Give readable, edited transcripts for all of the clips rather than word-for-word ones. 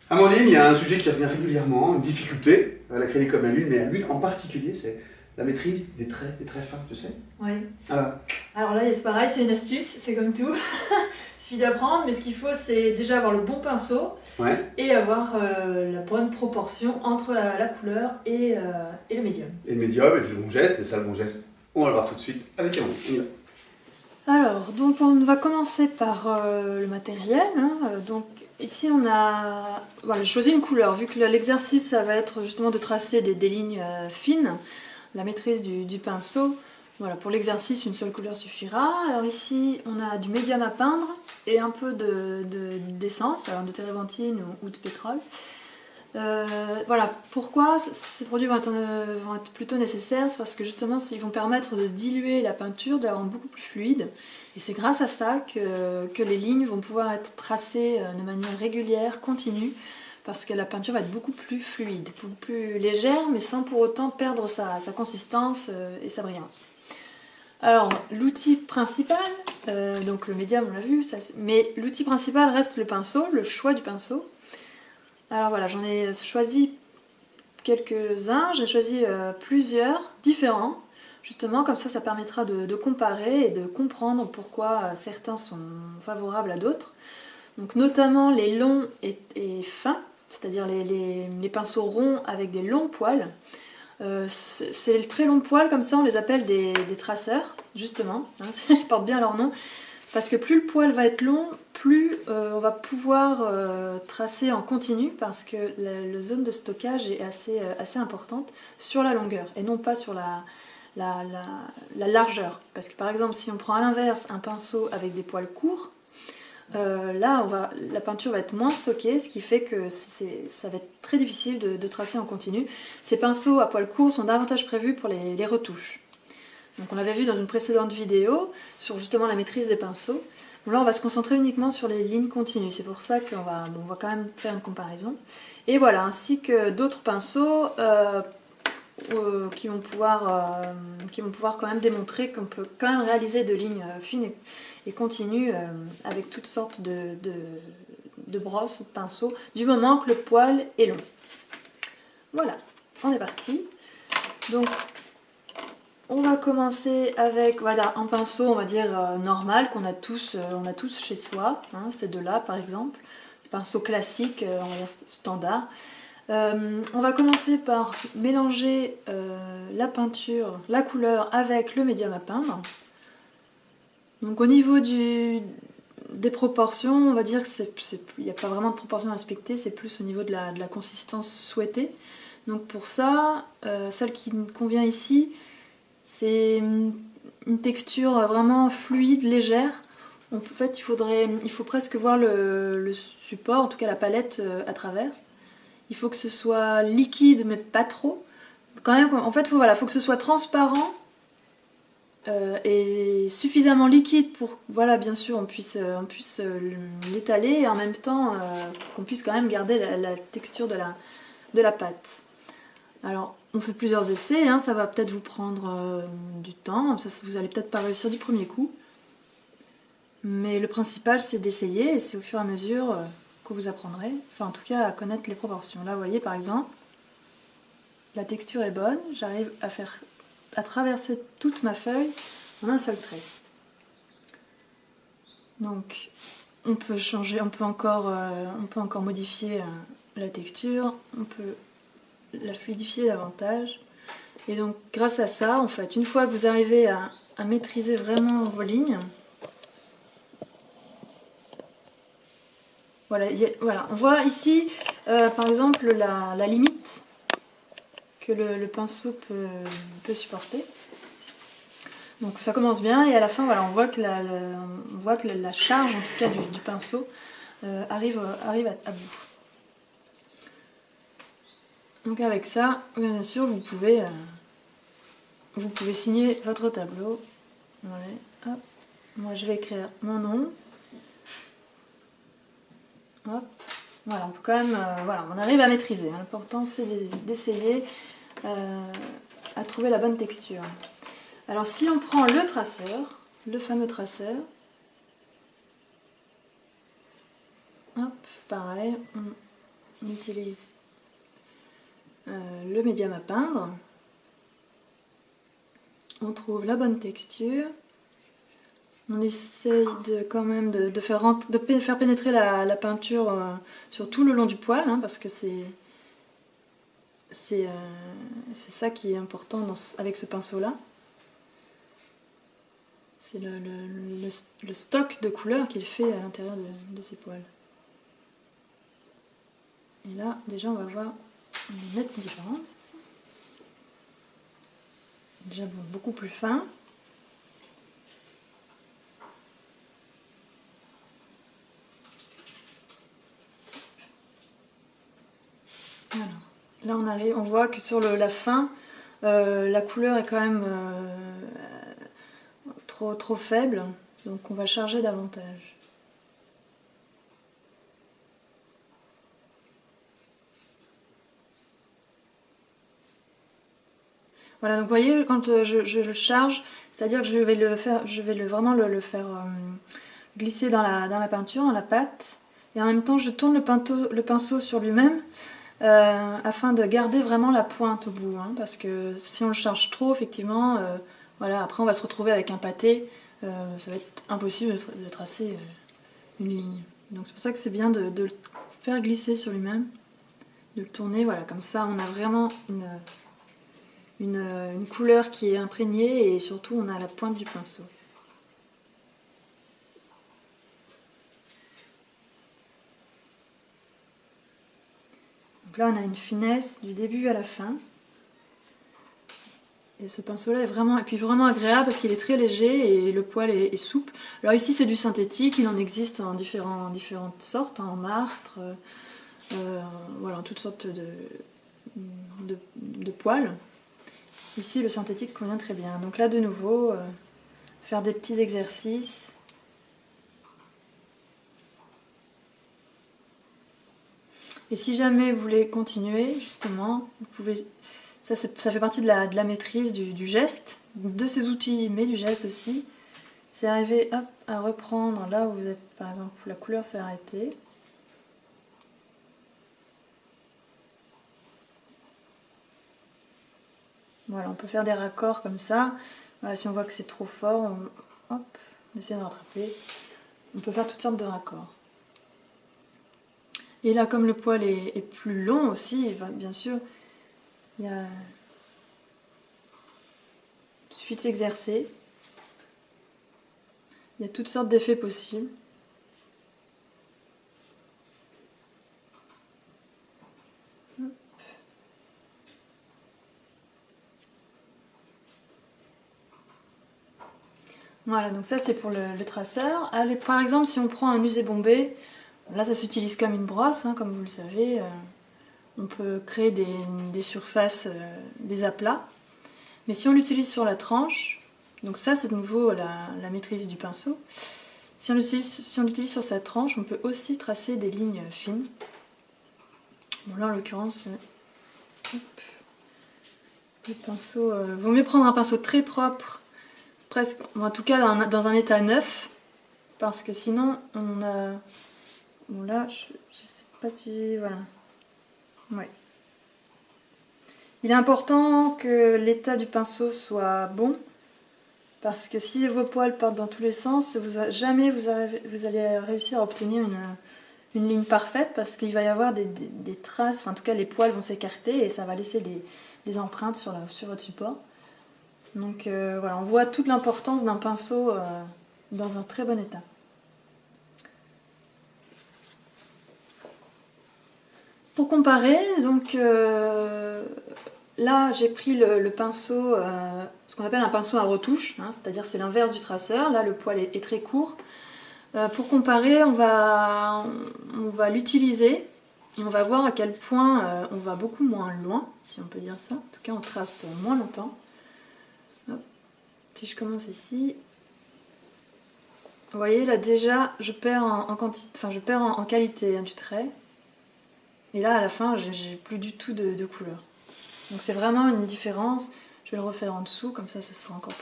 Amandine, il y a un sujet qui revient régulièrement, une difficulté à l'acrylique comme à l'huile, mais à l'huile en particulier, c'est la maîtrise des traits fins, tu sais. Oui. Alors, Alors là, c'est pareil, c'est une astuce, c'est comme tout. Il suffit d'apprendre, mais ce qu'il faut, c'est déjà avoir le bon pinceau ouais, et avoir la bonne proportion entre la couleur et le médium. et le médium, et puis le bon geste, mais ça, le bon geste, on va le voir tout de suite avec Amandine. On y va. Alors, donc on va commencer par le matériel. Donc ici, on a voilà, j'ai choisi une couleur, vu que l'exercice, ça va être justement de tracer des lignes fines, la maîtrise du pinceau. Voilà, pour l'exercice, une seule couleur suffira. Alors ici, on a du médium à peindre et un peu d'essence, alors de térébenthine ou de pétrole. Voilà, pourquoi ces produits vont être plutôt nécessaires, c'est parce que justement ils vont permettre de diluer la peinture, de la rendre beaucoup plus fluide. Et c'est grâce à ça que les lignes vont pouvoir être tracées de manière régulière, continue, parce que la peinture va être beaucoup plus fluide, beaucoup plus légère, mais sans pour autant perdre sa consistance et sa brillance. Alors, l'outil principal, donc le médium on l'a vu, mais l'outil principal reste le pinceau, le choix du pinceau. Alors voilà, j'en ai choisi quelques-uns, j'ai choisi plusieurs différents, justement comme ça permettra de comparer et de comprendre pourquoi certains sont favorables à d'autres. Donc notamment les longs et fins, c'est-à-dire les pinceaux ronds avec des longs poils. C'est le très long poil, comme ça on les appelle des traceurs, justement, hein, ils portent bien leur nom. Parce que plus le poil va être long, plus on va pouvoir tracer en continu, parce que la zone de stockage est assez importante sur la longueur et non pas sur la largeur. Parce que par exemple, si on prend à l'inverse un pinceau avec des poils courts, là la peinture va être moins stockée, ce qui fait que ça va être très difficile de tracer en continu. Ces pinceaux à poils courts sont davantage prévus pour les retouches. Donc on l'avait vu dans une précédente vidéo sur justement la maîtrise des pinceaux. Bon, là on va se concentrer uniquement sur les lignes continues, c'est pour ça qu'on va, on va quand même faire une comparaison. Et voilà, ainsi que d'autres pinceaux qui vont pouvoir quand même démontrer qu'on peut quand même réaliser de lignes fines et continues avec toutes sortes de brosses, de pinceaux, du moment que le poil est long. Voilà, on est parti. Donc on va commencer avec voilà, un pinceau, on va dire normal, qu'on a tous chez soi, hein, ces deux-là par exemple, c'est un pinceau classique, on va dire standard. On va commencer par mélanger la peinture, la couleur avec le médium à peindre. Donc au niveau des proportions, on va dire qu'il n'y a pas vraiment de proportion à respecter, c'est plus au niveau de la consistance souhaitée. Donc pour ça, celle qui me convient ici, c'est une texture vraiment fluide, légère. En fait, il faut presque voir le support, en tout cas la palette à travers. Il faut que ce soit liquide, mais pas trop. Quand même, en fait, faut que ce soit transparent et suffisamment liquide pour, voilà, bien sûr, on puisse l'étaler et en même temps qu'on puisse quand même garder la texture de la pâte. Alors, on fait plusieurs essais, hein, ça va peut-être vous prendre du temps, ça, vous allez peut-être pas réussir du premier coup. Mais le principal, c'est d'essayer, et c'est au fur et à mesure que vous apprendrez, enfin en tout cas à connaître les proportions. Là, vous voyez par exemple, la texture est bonne, j'arrive à traverser toute ma feuille en un seul trait. Donc, on peut changer, on peut encore modifier la texture, on peut la fluidifier davantage. Et donc grâce à ça, en fait, une fois que vous arrivez à maîtriser vraiment vos lignes, voilà, on voit ici par exemple la limite que le pinceau peut supporter. Donc ça commence bien et à la fin, voilà, on voit que la charge en tout cas du pinceau arrive à bout. Donc avec ça, bien sûr, vous pouvez signer votre tableau. Voilà, hop. Moi, je vais écrire mon nom. Hop. Voilà, on peut quand même, voilà, on arrive à maîtriser. L'important, c'est d'essayer à trouver la bonne texture. Alors, si on prend le traceur, le fameux traceur, hop, pareil, on utilise le médium à peindre. On trouve la bonne texture. On essaye quand même de faire pénétrer la peinture sur tout le long du poil, hein, parce que c'est ça qui est important avec ce pinceau-là. C'est le stock de couleurs qu'il fait à l'intérieur de ses poils. Et là, déjà, on va voir une nette différence. Déjà beaucoup plus fin. Alors, là, on voit que sur la fin, la couleur est quand même trop faible, donc on va charger davantage. Voilà, donc vous voyez, quand je le charge, c'est-à-dire que je vais vraiment le faire glisser dans la peinture, dans la pâte, et en même temps je tourne le pinceau sur lui-même afin de garder vraiment la pointe au bout, hein, parce que si on le charge trop, effectivement, voilà, après on va se retrouver avec un pâté, ça va être impossible de tracer une ligne. Donc c'est pour ça que c'est bien de le faire glisser sur lui-même, de le tourner, voilà, comme ça on a vraiment une couleur qui est imprégnée et surtout on a la pointe du pinceau. Donc là on a une finesse du début à la fin. Et ce pinceau-là est vraiment agréable parce qu'il est très léger et le poil est souple. Alors ici c'est du synthétique, il en existe en différentes sortes, hein, en martre, voilà, en toutes sortes de poils. Ici le synthétique convient très bien. Donc là de nouveau, faire des petits exercices. Et si jamais vous voulez continuer, justement, vous pouvez... Ça fait partie de la maîtrise du geste, de ces outils, mais du geste aussi. C'est arriver à reprendre là où vous êtes, par exemple, la couleur s'est arrêtée. Voilà, on peut faire des raccords comme ça. Voilà, si on voit que c'est trop fort, on essaie de rattraper. On peut faire toutes sortes de raccords. Et là, comme le poil est plus long aussi, bien sûr, il suffit de s'exercer. Il y a toutes sortes d'effets possibles. Voilà, donc ça c'est pour le traceur. Allez, par exemple, si on prend un usé bombé, là ça s'utilise comme une brosse, hein, comme vous le savez. On peut créer des surfaces, des aplats. Mais si on l'utilise sur la tranche, donc ça c'est de nouveau la maîtrise du pinceau. Si on l'utilise sur sa tranche, on peut aussi tracer des lignes fines. Bon là en l'occurrence, le pinceau, vaut mieux prendre un pinceau très propre, presque, en tout cas dans un état neuf, parce que sinon on a... Bon là, je sais pas si... Voilà. Ouais. Il est important que l'état du pinceau soit bon, parce que si vos poils partent dans tous les sens, jamais vous allez réussir à obtenir une ligne parfaite, parce qu'il va y avoir des traces, enfin en tout cas les poils vont s'écarter et ça va laisser des empreintes sur votre support. Donc voilà, on voit toute l'importance d'un pinceau dans un très bon état. Pour comparer, donc là j'ai pris le pinceau, ce qu'on appelle un pinceau à retouche, hein, c'est-à-dire c'est l'inverse du traceur. Là le poil est très court. Pour comparer, on va l'utiliser et on va voir à quel point on va beaucoup moins loin, si on peut dire ça. En tout cas on trace moins longtemps. Hop. Si je commence ici, vous voyez là déjà je perds en qualité, hein, du trait. Et là, à la fin, j'ai plus du tout de couleur. Donc c'est vraiment une différence. Je vais le refaire en dessous, comme ça ce sera encore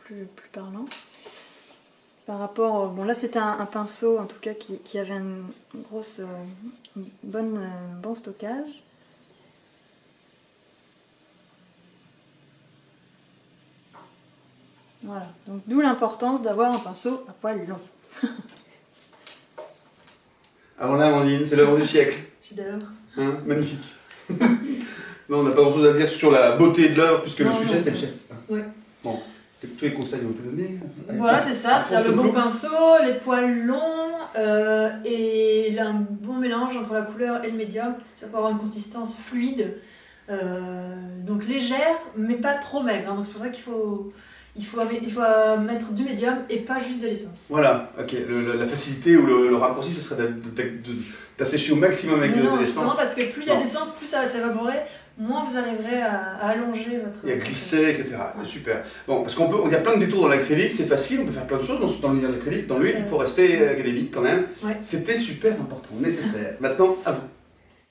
plus parlant. par rapport... Bon, là, c'était un pinceau, en tout cas, qui avait une grosse... bon stockage. Voilà, donc d'où l'importance d'avoir un pinceau à poil long. Alors là, Amandine, c'est l'œuvre du siècle. J'adore. Hein, magnifique. Non, on n'a pas grand-chose à dire sur la beauté de l'œuvre, puisque le sujet, c'est le geste. Oui. Bon, tous les conseils ont été donnés. Voilà, c'est ça, c'est le bon pinceau, les poils longs, et un bon mélange entre la couleur et le médium. Ça peut avoir une consistance fluide, donc légère, mais pas trop maigre. Hein. Donc c'est pour ça qu'il faut mettre du médium et pas juste de l'essence. Voilà, ok. La facilité ou le raccourci, ce serait d'assécher au maximum avec de l'essence. Justement, parce que plus il y a d'essence, plus ça va s'évaporer, moins vous arriverez à allonger votre... Et à glisser, etc. Ouais. Super. Bon, parce il y a plein de détours dans l'acrylique, c'est facile, on peut faire plein de choses dans l'univers de l'acrylique. Dans l'huile, il faut rester académique quand même. Ouais. C'était super important, nécessaire. Maintenant, à vous.